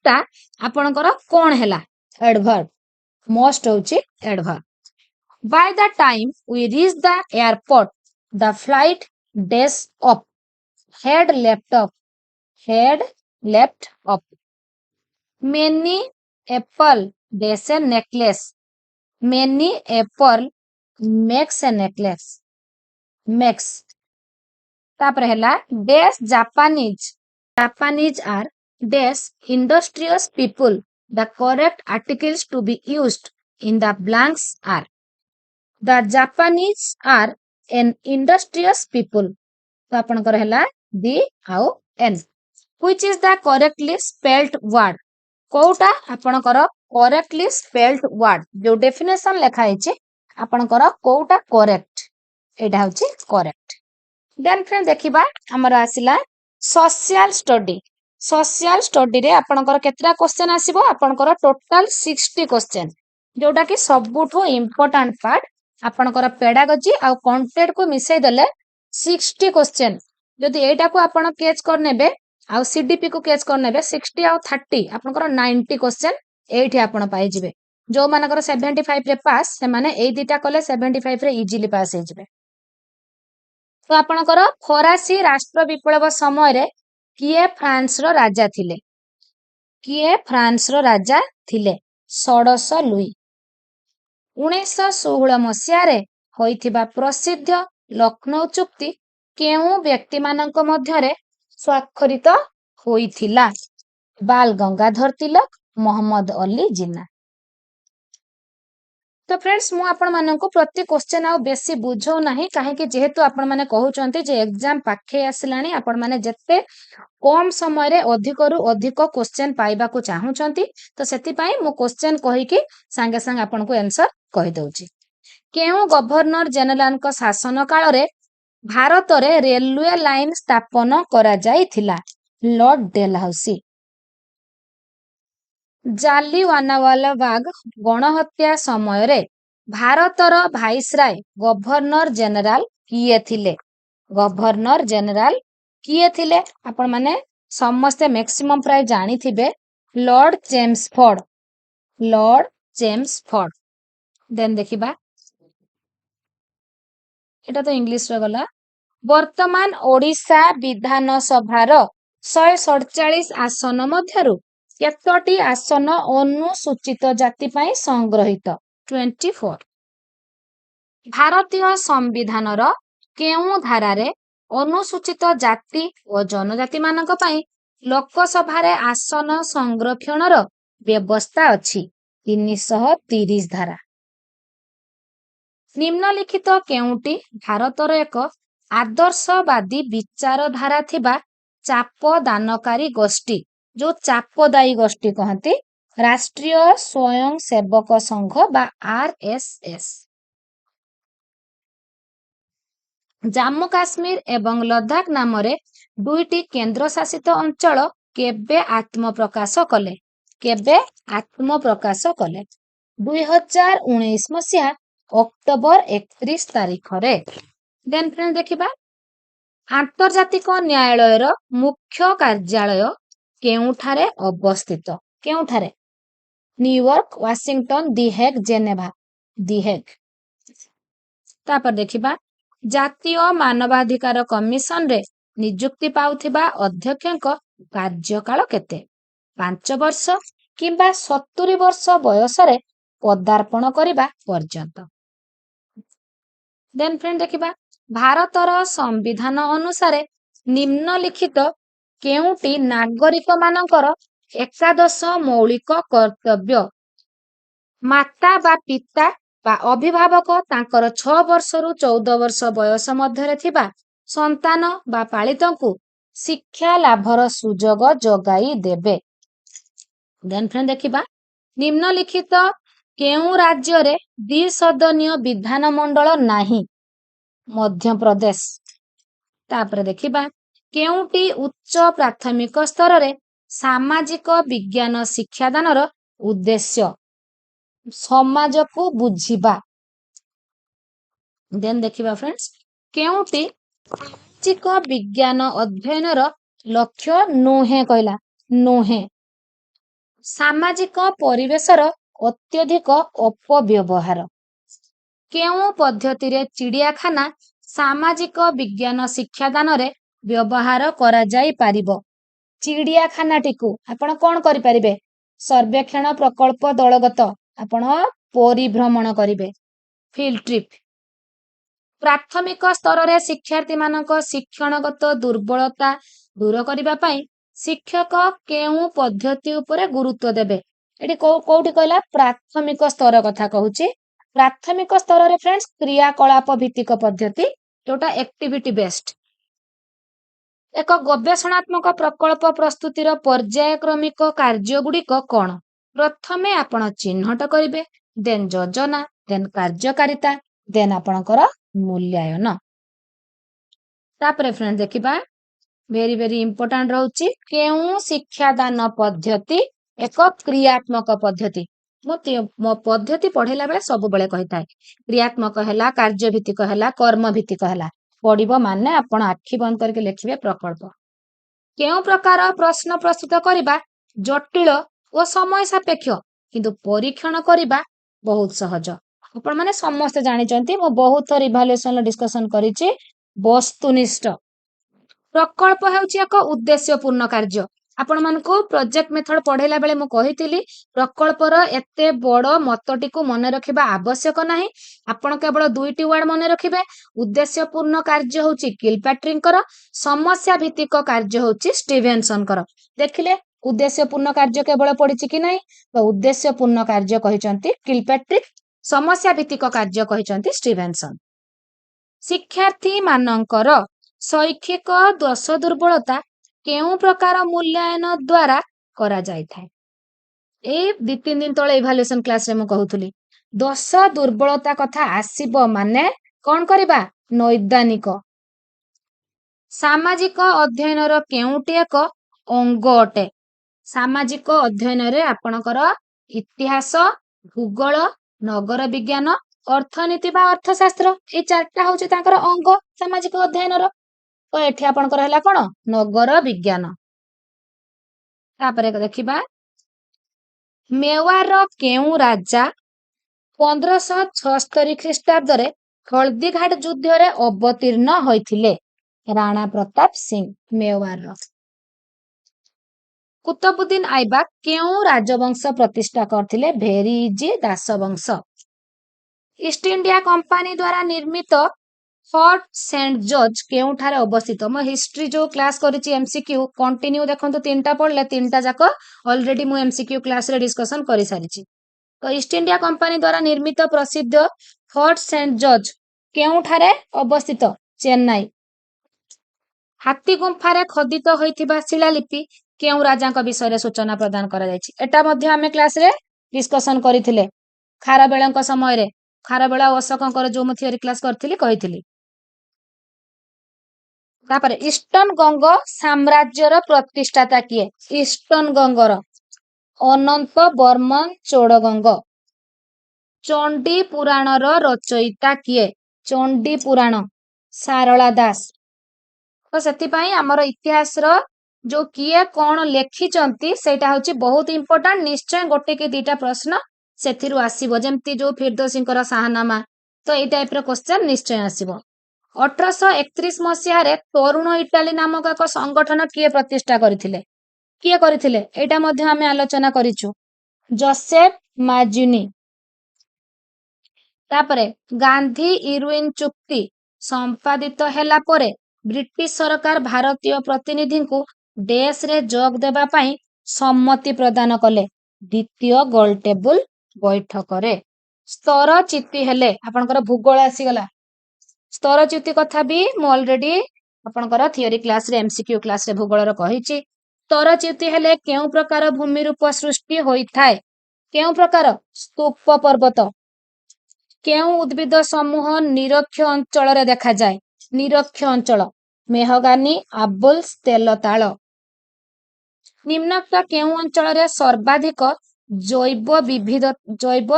टा आपनकर कोन हैला adverb. Most होची adverb. By the time we reach the airport, the flight dash up. Had left off. Many apple dash a necklace. Many apple makes a necklace. Makes. तापर हैला dash Japanese. Japanese are dash industrious people. The correct articles to be used in the blanks are. The Japanese are an industrious people. तो आपनकर हैला the आउ n. Which is the correctly spelled word? कोउटा आपनकर correctly spelled word जो definition लेखा हैछि आपनकर कोउटा correct एटा होछि correct. Then friend देखिबा हमर आसिला सोशल स्टडी. सोशल स्टडी रे आपनकर केतरा क्वेश्चन आसीबो आपनकर टोटल 60 क्वेश्चन जोटा कि सबुठो इंपोर्टेंट पार्ट आपनकर पेडागोजी आ कंटेंट को मिसै देले 60 क्वेश्चन जदि एटा को आपण कैच कर नेबे आ सीडीपी को कैच कर नेबे 60 आ 30 आपनकर 90 क्वेश्चन एठी आपण पाइ जिवे जो मानकर 75 रे पास से माने एई दिटा कले 75 रे इजीली पास हे जिवे. तो आपनकर फरासी राष्ट्र विप्लव समय रे किए फ्रांस रो राजा थिले. किए फ्रांस रो राजा थिले षोडश लुई. 1916 मसिया रे होइथिबा प्रसिद्ध लखनऊ चुक्ति केउ व्यक्ति मानक मध्यरे स्वाक्षरित होइथिला. बाल गंगाधर तिलक, मोहम्मद अली जिन्ना. तो फ्रेंड्स मु आपण माननको प्रति क्वेश्चन आ बेसी बुझौ नाही काहे कि जेहेतु आपण माने कहउचंती जे एग्जाम पाखे आसिलानी आपण माने जत्ते कम समय रे अधिकरु अधिक क्वेश्चन पाइबा को चाहुचंती तो सेति पई मु क्वेश्चन कहि कि संगे संग आपण को आंसर कहि दउची. केउ गवर्नर जनरल को शासन काल रे भारत रे रेलवे लाइन स्थापन करा जाइथिला. Lord Dalhousie. जालियानवाला बाग गणहत्या समय रे भारतर भाइसराय गवर्नर जनरल किए थिले. गवर्नर जनरल किए थिले आपण माने समस्ते मैक्सिमम प्राय जानी थिबे Lord Chelmsford. Lord Chelmsford. Then देखिबा एटा तो इंग्लिश रे गला. वर्तमान ओडिशा विधानसभार 147 आसन मध्यरु କେତୋଟି ଆସନ ଅନୁସୂଚିତ ଜାତି ପାଇଁ ସଂଗ୍ରହିତ? 24। ଭାରତୀୟ ସମ୍ବିଧାନର କେଉଁ ଧାରାରେ ଅନୁସୂଚିତ ଜାତି ଓ ଜନଜାତି ମାନଙ୍କ ପାଇଁ ଲୋକସଭାରେ ଆସନ ସଂରକ୍ଷଣର ବ୍ୟବସ୍ଥା ଅଛି? 330 ଧାରା। ନିମ୍ନଲିଖିତ କେଉଁଟି ଭାରତର ଏକ ଆଦର୍ଶବାଦୀ ବିଚାରଧାରା ଥିବା ଚାପ ଦାନକାରୀ ଗୋଷ୍ଠୀ, ଯୋଉ ଚାପଦାୟୀ ଗୋଷ୍ଠୀ କହନ୍ତି, ରାଷ୍ଟ୍ରୀୟ ସ୍ୱୟଂ ସେବକ ସଂଘ ବା RSS? ଜାମ୍ମୁ କାଶ୍ମୀର ଏବଂ ଲଦାଖ ନାମରେ ଦୁଇଟି କେନ୍ଦ୍ରଶାସିତ ଅଞ୍ଚଳ କେବେ ଆତ୍ମପ୍ରକାଶ କଲେ? କେବେ ଆତ୍ମପ୍ରକାଶ କଲେ? 2019 ମସିହା ଅକ୍ଟୋବର 31 ତାରିଖରେ। ଦେନ୍ ଫ୍ରେଣ୍ଡ ଦେଖିବା, ଆନ୍ତର୍ଜାତିକ ନ୍ୟାୟାଳୟର ମୁଖ୍ୟ କାର୍ଯ୍ୟାଳୟ କେଉଁଠାରେ ଅବସ୍ଥିତ? କେଉଁଠାରେ? New York, Washington, the Hague, Geneva? The Hague. ତାପରେ ଦେଖିବା, ଜାତୀୟ ମାନବାଧିକାର କମିଶନରେ ନିଯୁକ୍ତି ପାଉଥିବା ଅଧ୍ୟକ୍ଷଙ୍କ କାର୍ଯ୍ୟକାଳ କେତେ? 5 ବର୍ଷ କିମ୍ବା 70 ବର୍ଷ ବୟସରେ ପଦାର୍ପଣ କରିବା ପର୍ଯ୍ୟନ୍ତ? ଦେନ୍ ଫ୍ରେଣ୍ଡ ଦେଖିବା, ଭାରତର ସମ୍ବିଧାନ ଅନୁସାରେ ନିମ୍ନଲିଖିତ କେଉଁଟି ନାଗରିକ ମାନଙ୍କର ଏକାଦଶ ମୌଳିକ କର୍ତ୍ତବ୍ୟ? ମାତା ବା ପିତା ବା ଅଭିଭାବକ ତାଙ୍କର 6 ବର୍ଷରୁ 14 ବର୍ଷ ବୟସ ମଧ୍ୟରେ ଥିବା ସନ୍ତାନ ବା ପାଳିତଙ୍କୁ ଶିକ୍ଷା ଲାଭର ସୁଯୋଗ ଯୋଗାଇ ଦେବେ। ଦେନ୍ ଫ୍ରେଣ୍ଡ ଦେଖିବା, ନିମ୍ନଲିଖିତ କେଉଁ ରାଜ୍ୟରେ ଦ୍ୱିସଦନୀୟ ବିଧାନମଣ୍ଡଳ ନାହିଁ? ମଧ୍ୟପ୍ରଦେଶ। ତାପରେ ଦେଖିବା, କେଉଁଟି ଉଚ୍ଚ ପ୍ରାଥମିକ ସ୍ତରରେ ସାମାଜିକ ବିଜ୍ଞାନ ଶିକ୍ଷାଦାନର ଉଦ୍ଦେଶ୍ୟ? ସମାଜକୁ ବୁଝିବା। ଦେନ୍ ଦେଖିବା ଫ୍ରେଣ୍ଡସ୍, କେଉଁଟି ସାମାଜିକ ବିଜ୍ଞାନ ଅଧ୍ୟୟନର ଲକ୍ଷ୍ୟ ନୁହେଁ କହିଲା? ନୁହେଁ। ସାମାଜିକ ପରିବେଶର ଅତ୍ୟଧିକ ଅପବ୍ୟବହାର। କେଉଁ ପଦ୍ଧତିରେ ଚିଡ଼ିଆଖାନା ସାମାଜିକ ବିଜ୍ଞାନ ଶିକ୍ଷାଦାନରେ ବ୍ୟବହାର କରାଯାଇପାରିବ? ଚିଡ଼ିଆଖାନାଟିକୁ ଆପଣ କଣ କରିପାରିବେ? ସର୍ବେକ୍ଷଣ ପ୍ରକଳ୍ପ ଦଳଗତ ଆପଣ ପରିଭ୍ରମଣ କରିବେ, ଫିଲ୍ଡ ଟ୍ରିପ୍। ପ୍ରାଥମିକ ସ୍ତରରେ ଶିକ୍ଷାର୍ଥୀମାନଙ୍କ ଶିକ୍ଷଣଗତ ଦୁର୍ବଳତା ଦୂର କରିବା ପାଇଁ ଶିକ୍ଷକ କେଉଁ ପଦ୍ଧତି ଉପରେ ଗୁରୁତ୍ୱ ଦେବେ? ଏଠି କୋଉଠି କହିଲା? ପ୍ରାଥମିକ ସ୍ତର କଥା କହୁଛି। ପ୍ରାଥମିକ ସ୍ତରରେ ଫ୍ରେଣ୍ଡସ୍ କ୍ରିୟାକଳାପ ଭିତ୍ତିକ ପଦ୍ଧତି, ଯୋଉଟା ଆକ୍ଟିଭିଟି ବେସ୍ଡ। ଏକ ଗବେଷଣାତ୍ମକ ପ୍ରକଳ୍ପ ପ୍ରସ୍ତୁତିର ପର୍ଯ୍ୟାୟକ୍ରମିକ କାର୍ଯ୍ୟଗୁଡ଼ିକ କଣ? ପ୍ରଥମେ ଆପଣ ଚିହ୍ନଟ କରିବେ, ଦେନ୍ ଯୋଜନା, ଦେନ୍ କାର୍ଯ୍ୟକାରିତା, ଦେନ୍ ଆପଣଙ୍କର ମୂଲ୍ୟାୟନ। ତାପରେ ଫ୍ରେଣ୍ଡ ଦେଖିବା, ଭେରି ଭେରି ଇମ୍ପୋର୍ଟାଣ୍ଟ ରହୁଛି, କେଉଁ ଶିକ୍ଷାଦାନ ପଦ୍ଧତି ଏକ କ୍ରିୟାତ୍ମକ ପଦ୍ଧତି? ମୋ ପଦ୍ଧତି ପଢେଇଲା ବେଳେ ସବୁବେଳେ କହିଥାଏ, କ୍ରିୟାତ୍ମକ ହେଲା, କାର୍ଯ୍ୟଭିତ୍ତିକ ହେଲା, କର୍ମ ଭିତ୍ତିକ ହେଲା। ପଢିବ ମାନେ ଆପଣ ଆଖି ବନ୍ଦ କରିକି ଲେଖିବେ ପ୍ରକଳ୍ପ। କେଉଁ ପ୍ରକାର ପ୍ରଶ୍ନ ପ୍ରସ୍ତୁତ କରିବା ଜଟିଳ ଓ ସମୟ ସାପେକ୍ଷ, କିନ୍ତୁ ପରୀକ୍ଷଣ କରିବା ବହୁତ ସହଜ? ଆପଣ ମାନେ ସମସ୍ତେ ଜାଣିଛନ୍ତି, ମୁଁ ବହୁତ ଥର ଇଭାଲୁଏସନ ଡିସ୍କସନ କରିଛି। ବସ୍ତୁନିଷ୍ଠ ପ୍ରକଳ୍ପ ହେଉଛି ଏକ ଉଦ୍ଦେଶ୍ୟପୂର୍ଣ୍ଣ କାର୍ଯ୍ୟ। ଆପଣ ମାନଙ୍କୁ ପ୍ରୋଜେକ୍ଟ ମେଥଡ ପଢେଇଲା ବେଳେ ମୁଁ କହିଥିଲି, ପ୍ରକଳ୍ପର ଏତେ ବଡ ମତଟିକୁ ମନେ ରଖିବା ଆବଶ୍ୟକ ନାହିଁ। ଆପଣ କେବଳ ଦୁଇଟି ୱାର୍ଡ ମନେ ରଖିବେ। ଉଦ୍ଦେଶ୍ୟପୂର୍ଣ୍ଣ କାର୍ଯ୍ୟ ହେଉଛି କିଲପାଟ୍ରିଙ୍କର, ସମସ୍ୟା ଭିତ୍ତିକ କାର୍ଯ୍ୟ ହେଉଛି ଷ୍ଟିଭେନସନଙ୍କର। ଦେଖିଲେ ଉଦ୍ଦେଶ୍ୟପୂର୍ଣ୍ଣ କାର୍ଯ୍ୟ କେବଳ ପଡିଛି କି ନାହିଁ? ତ ଉଦ୍ଦେଶ୍ୟପୂର୍ଣ୍ଣ କାର୍ଯ୍ୟ କହିଛନ୍ତି କିଲପାଟ୍ରିକ, ସମସ୍ୟା ଭିତ୍ତିକ କାର୍ଯ୍ୟ କହିଛନ୍ତି ଷ୍ଟିଭେନସନ। ଶିକ୍ଷାର୍ଥୀ ମାନଙ୍କର ଶୈକ୍ଷିକ ଦୋଷ ଦୁର୍ବଳତା କେଉଁ ପ୍ରକାର ମୂଲ୍ୟାୟନ ଦ୍ୱାରା କରାଯାଇଥାଏ? ଏଇ 2-3 ଦିନ ତଳେ ଇଭାଲୁଏସନ କ୍ଲାସରେ ମୁଁ କହୁଥିଲି, ଦୋଷ ଦୁର୍ବଳତା କଥା ଆସିବ ମାନେ କଣ କରିବା? ନୈଦାନିକ। ସାମାଜିକ ଅଧ୍ୟୟନର କେଉଁଟି ଏକ ଅଙ୍ଗ ଅଟେ? ସାମାଜିକ ଅଧ୍ୟୟନରେ ଆପଣଙ୍କର ଇତିହାସ, ଭୂଗୋଳ, ନଗର ବିଜ୍ଞାନ, ଅର୍ଥନୀତି ବା ଅର୍ଥଶାସ୍ତ୍ର, ଏଇ 4ଟା ହଉଛି ତାଙ୍କର ଅଙ୍ଗ ସାମାଜିକ ଅଧ୍ୟୟନର। ତ ଏଠି ଆପଣଙ୍କର ହେଲା କଣ? ନଗର ବିଜ୍ଞାନ। ତାପରେ ଦେଖିବା, ମେୱାରର କେଉଁ ରାଜା 1576 ଖ୍ରୀଷ୍ଟାବ୍ଦରେ ହଳଦୀଘାଟ ଯୁଦ୍ଧରେ ଅବତୀର୍ଣ୍ଣ ହୋଇଥିଲେ? ରାଣା ପ୍ରତାପ ସିଂହ, ମେୱାରର। कुतुबुद्दीन ऐबक केउं राजवंश प्रतिष्ठा करथिले? भेरी इजी, दास वंश। ईस्ट इंडिया कंपनी द्वारा निर्मित फोर्ट सेंट जॉर्ज केउंठारे अवस्थित? मो हिस्ट्री जो क्लास करिछि एमसीक्यू कंटिन्यू देखंतु तीनटा पढले तीनटा जाक ऑलरेडी मु एमसीक्यू क्लास रे डिस्कशन करि सारिछि। तो ईस्ट इंडिया कंपनी द्वारा निर्मित प्रसिद्ध फोर्ट सेंट जॉर्ज केउंठारे अवस्थित? चेन्नई। हाथी गुंफारे खोदित होइथिबा शिलालिपि केउं राजांक विषय सूचना प्रदान करा जायछि? एटा मध्ये आमे क्लास रे डिस्कशन करिथिले खारबेळଙ୍କ समय रे। खारबेळ अशोकଙ୍କର जो मु थियोरी क्लास करथिली कहिथिली। तापर ईस्टर्न गंग साम्राज्यर प्रतिष्ठाता किए? ईस्टर्न गंगर अनंत वर्मन चोड़गंग। चंडी पुराणर रचयिता किए? चंडी पुराण सारला दास। तो सेतिपाई हमर इतिहास रो जो किए कोन लेखिचंती सेटा होची बहुत इंपोर्टेंट। निश्चय गोटे के दुटा प्रश्न सेथिरु आसीबो, जेमती जो फिरदौसींकर शाहनामा। तो एई टाइप रो क्वेश्चन निश्चय आसीबो। 1831 मसिया रे तरुण इटाली नामक एक संगठन किए प्रतिष्ठा करथिले? किए करथिले एटा मध्ये आमे आलोचना करिछु, जोसेफ माजुनी। तापरे गांधी इरविन चुक्ति संपादित हैला परे ब्रिटिश सरकार भारतीय प्रतिनिधि को देश रे जोग देबा पई सम्मति प्रदान कले? द्वितीय गोलटेबल बैठक रे। स्तरच्युति हेले आपनकर भूगोल आसी गला। स्तरच्युति कथा भी मु ऑलरेडी आपनकर थियोरी क्लास रे एमसीक्यू क्लास रे भूगोल रो कहिछि। स्तरच्युति हेले केउ प्रकार भूमि रूप सृष्टि होई थाए? केउ प्रकार? स्तूप पर्वत। केउ उद्भिद समूह निरक्ष अंचल रे देखा जाए? निरक्ष अंचल मेहगानी, आबुल्स, तेलताल। निम्नोक्त केउ अंचल रे सर्वाधिक जैव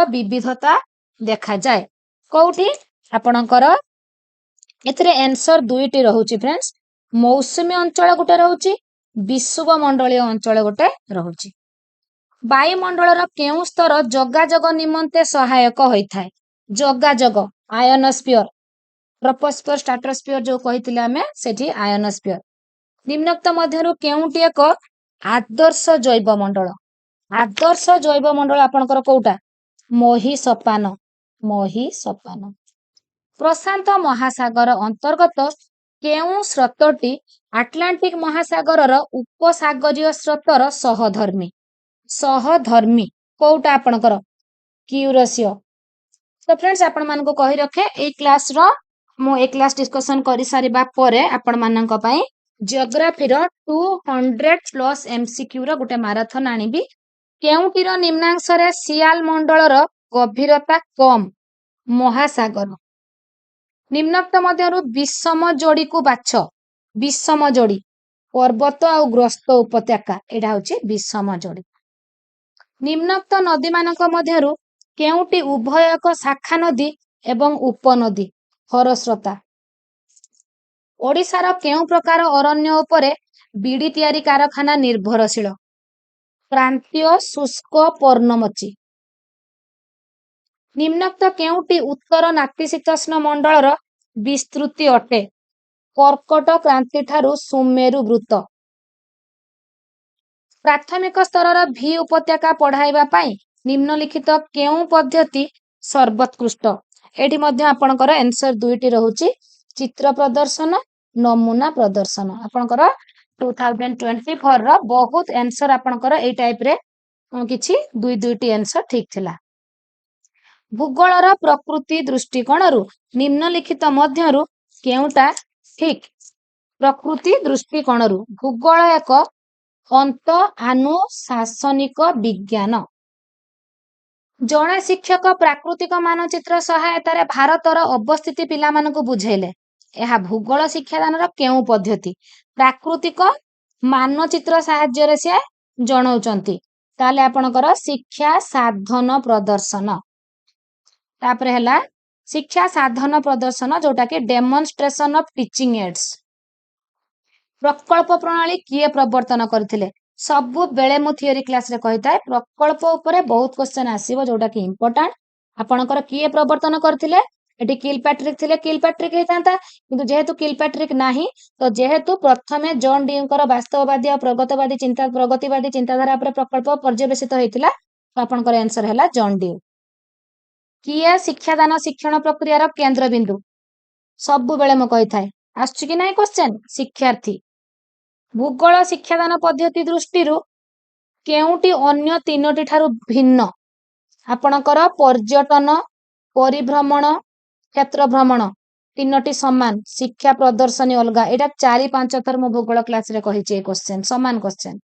विविधता देखा जाए? कोउठी? आपणकर एथरे आंसर दुईटी रहउची फ्रेंड्स। मौसुमी अंचल गोटे रहउची, विषुव मंडलीय अंचल गोटे रहउची। वायुमंडलर केउ स्तर जोगाजोग निमंते सहायक होइथाय? जोगाजोग आयोनोस्फियर, ट्रोपोस्फियर, स्ट्राटोस्फियर जो कहिथिले आमे सेठी आयोनोस्फियर। निम्नोक्त मध्यरु केउटी एक आदर्श जैव मंडल? आदर्श जैव मंडल आपनकर कोउटा? मोहिसोपान। मोहिसोपान। प्रशांत महासागर अंतर्गत केउ स्रोतटी आटलांटिक महासागरर उपसागरीय स्रोतर सहधर्मी? सहधर्मी कोउटा आपनकर? क्यूरेशियो। तो फ्रेंड्स आपण मानको कहि रखे ए क्लास रो मो ए क्लास डिस्कशन करि सारिबा परे आपण माननक पई जियोग्राफी रो 200 प्लस एमसीक्यू रो गुटे मैराथन आनिबी। केउटीर निम्नांश रे सियाल मंडलर गभीरता कम? महासागर। निम्नोक्त मध्यरु विषम जोड़ी को बाछ? विषम जोड़ी पर्वत आ ग्रस्त उपत्यका एटा होची विषम जोड़ी। निम्नोक्त नदी मानक मध्यरु केउटी उभय एक शाखा नदी एवं उपनदी? हरस्रोता। ओडिशार केउ प्रकार अरण्य उपरे बीड़ी तयारी कारखाना निर्भरशील? प्रांतीय शुष्क पर्णमोची। निम्नोक्त केउटी उत्तर नातिशीतोष्ण मंडलर विस्तृति अटे? कर्कट क्रांति ठारू सुमेरु वृत्त। प्राथमिक स्तरर भी उपत्यका पढ़ाइबा पई निम्नलिखित केउ पद्धति सर्वोत्कृष्ट? एठी मध्ये आपनकर आंसर दुईटी रहउची, चित्र प्रदर्शन, नमूना प्रदर्शन। आपनकर 2024 रो बहुत आंसर आपनकर ए टाइप रे किछि दुईटी आंसर ठीक थिला। भूगोलर प्रकृति दृष्टिकोणरु निम्नलिखित मध्यरु केउटा ठीक? प्रकृति दृष्टिकोणरु भूगोल एक अंत आनुशासनिक विज्ञान। जणे शिक्षक प्राकृतिक मानचित्र सहायतारे भारतर अवस्थिति पिला मानकु बुझेले? एहा भूगोल शिक्षादानर केउ पद्धति? प्राकृतिक मानचित्र साहाय्य रे से जणौचंती। ताले आपनकर शिक्षा साधन प्रदर्शन। तापरे हला शिक्षा साधन प्रदर्शन जोटा के डेमोन्स्ट्रेशन ऑफ टीचिंग एड्स। प्रकल्प प्रणाली किए प्रवर्तन करथिले? सबु बेले मु थियोरी क्लास रे कहिताय प्रकल्प ऊपर बहुत क्वेश्चन आसीबो जोटा कि इंपोर्टेंट। आपनकर किए प्रवर्तन करथिले? एटी किलपैट्रिक थिले किलपैट्रिक हेतांता किंतु जेहेतु किलपैट्रिक नाही तो जेहेतु प्रथमे जॉन डीकर वास्तववादी और प्रगतिवादी चिंताधारा पर प्रकल्प पर्यवेसित होइतिला तो आपनकर आंसर हैला जॉन डी। किए शिक्षादान शिक्षण प्रक्रियार केंद्र बिंदु सबु बेले म कहि थाए आछी कि नाही क्वेश्चन शिक्षार्थी। भूगोल शिक्षादान पद्धति दृष्टिरू केउटी अन्य तीनोटी ठारू भिन्न आपणकर पर्यटन परिभ्रमण क्षेत्र भ्रमण तीनोटी समान शिक्षा प्रदर्शनी अलगा एटा 4-5 थर मो भूगोल क्लास रे कहिचे क्वेश्चन समान क्वेश्चन।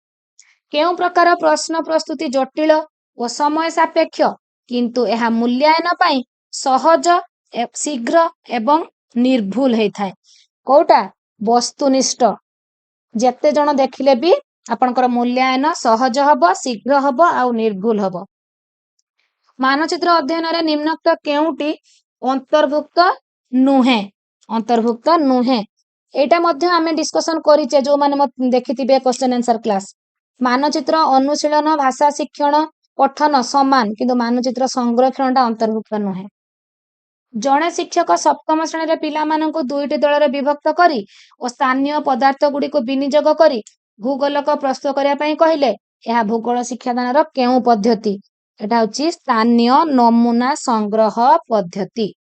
केउ प्रकार प्रश्न प्रस्तुति जटिल और समय सापेक्ष किंतु एहा मूल्यांकन पई सहज शीघ्र एवं निर्भुल हेई थाए कोटा वस्तुनिष्ठ जेते जण देखिले भी आपनकर मूल्यांकन सहज हबो शीघ्र हबो आ निर्भुल हबो। मानचित्र अध्ययन रे निम्नलिखित केउटी अंतर्भुक्त नुहे एटा मध्य आमे डिस्कशन करिचे जो माने देखिथिबे क्वेश्चन आंसर क्लास। मानचित्र अनुशीलन भाषा शिक्षण पठन समान किंतु मानचित्र संरक्षणटा अंतर्भुक्त नुहे। जणे शिक्षक सप्तम श्रेणी रे पिला माननकु दुईटी दल रे विभक्त करी और स्थानीय पदार्थ गुडी को विनियोग करी भूगोलक प्रस्तुत करिया पई कहिले एहा भूगोल शिक्षादान रो केउ पद्धति एटा होची स्थानीय नमूना संग्रह पद्धति।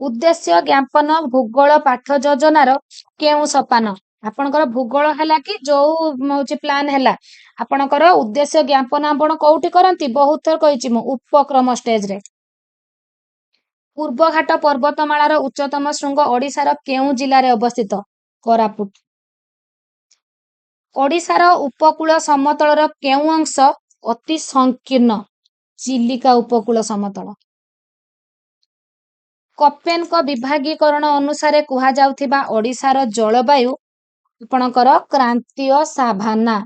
उद्देश्य ज्ञापन भूगोल पाठ योजनार केउ सोपान आपनकर भूगोल हैला कि जो होची प्लान हैला आपनकर उद्देश्य ज्ञापन आपण कोउठी करंती बहुत थर कहिची मु उपक्रम स्टेज रे। पूर्वघाट पर्वतमालार उच्चतम शृंग ओडिशार केउ जिल्ला रे अवस्थित कोरापुट। ओडिशार उपकूल समतलर केउ अंश अति संकीर्ण चिलिका उपकूल समतल। कपेन को विभागीकरण अनुसार कुहा जाउथिबा ओडिशार जलवायु आपणकर क्रांतीय साभाना।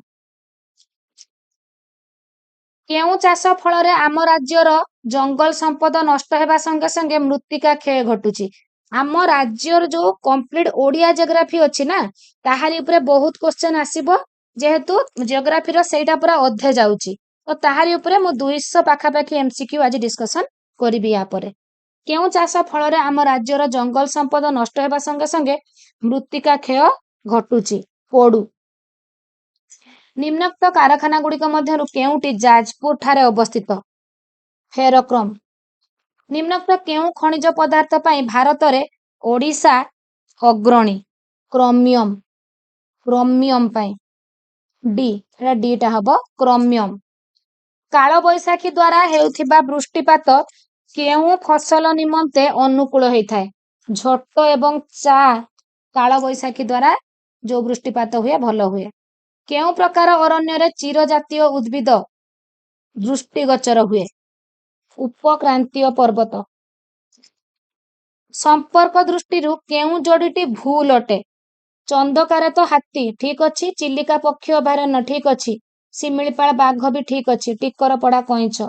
केउ चाष फल रे आम राज्यर जंगल संपद नष्ट हेबा संगे संगे मृत्तिका क्षय घटुची। आम राज्यर जो कंप्लीट ओडिया जियोग्राफी अछि ना ताहारी ऊपर बहुत क्वेश्चन आसीबो जेहेतु जियोग्राफी रो सेटा पूरा अधे जाउची तो ताहारी ऊपर मु 200 पाखा पाखी एमसीक्यू आज डिस्कशन करिबी या परे। केउ चाष फल रे आम राज्यर जंगल संपद नष्ट हेबा संगे संगे मृत्तिका क्षय घटुची पोडू। निम्नलिखित कारखाना गुड़िक मध्यरु केउटी जाजपुर ठारे अवस्थित फेरोक्रम। निम्नलिखित केउ खनिज पदार्थ पई भारत रे ओडिशा अग्रणी क्रोमियम पई डी एटा डी टा हबो क्रोमियम। काल बैसाखी द्वारा हेउथिबा वृष्टिपात केउ फसल निमंते अनुकूल हेई थाए झट एवं चा काल बैसाखी द्वारा जो वृष्टिपात हुए भलो हुए। केउ प्रकार अरण्य रे चिर जातीय उद्भिद दृष्टिगोचर हुए उपक्रांतीय पर्वत। संपर्क दृष्टिरू केउ जोड़ीटी भूल अटे चंदकारे तो हाथी ठीक अच्छी चिलिका पक्षी अभयारण्य ठीक अच्छी शिमिलीपाल बाघ भी ठीक अच्छी टिकर पड़ा कईंछ।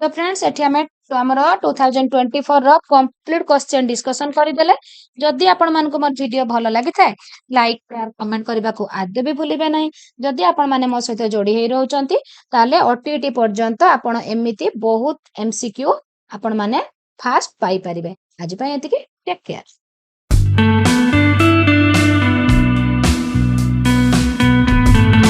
तो फ्रेंड्स एठी हमें हमर 2024 रो कंप्लीट क्वेश्चन डिस्कशन करदेले। जदि आपण मानको मोर वीडियो भलो लागि थाए लाइक शेयर कमेंट करबा को आदे भी भूलिबे नाही। जदि आपण माने मो सहित जोड़ी हे रहउचंती ताले ओटीटी पर्यंत आपण एमिति बहुत एमसीक्यू आपण माने फास्ट पाई परिबे। आज पय एतिके टेक केयर।